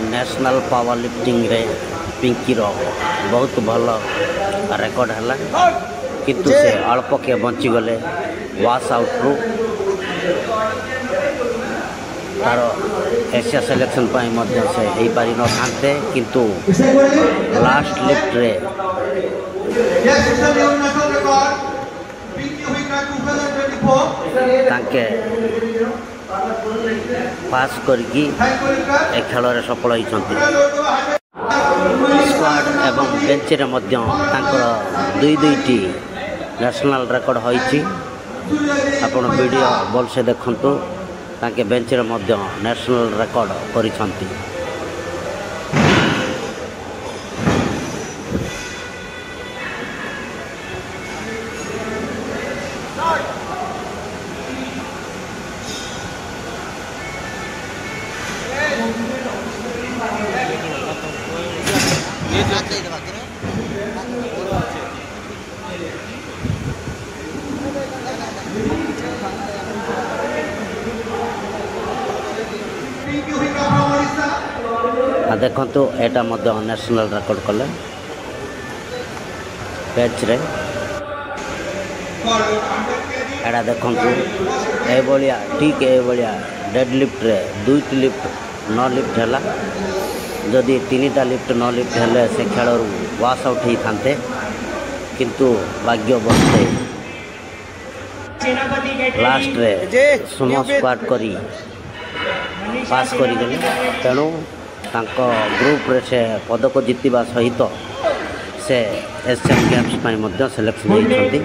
National power lifting रे पिंकी बहुत भल रेकर्ड है किंतु से अल्प के बंची गले वाश आउट रु तार एशिया सिलेक्शन पाई मध्य से हो पारि न थांते किंतु लास्ट लिफ्ट रे तांके पास करके ए खेल रे सफल होइछंती। स्क्वाड एवं बेंच रे मध्य तांकर दुई दुईटी नेशनल रेकर्ड होइछि। आपण वीडियो भल से देखंतु तांके बेंच रे मध्य नेशनल रेकर्ड करिछंती। देखु एटा नेशनल रेकर्ड कले बेंच रे एटा देखु एभलिया ठीक एभलिया डेड लिफ्ट रे दुईटी लिफ्ट न लिफ्ट है जदि तीन टा लिफ्ट न लिफ्ट हेले से खेल वाश आउट ही थांते किंतु भाग्य बसते लास्ट रे सुनो स्क्वाड करी पास करी गले तेणु तांको ग्रुप रे से पदक जीतवा सहित से एशियन गेम्स पाई मध्य सिलेक्शन होइछंती।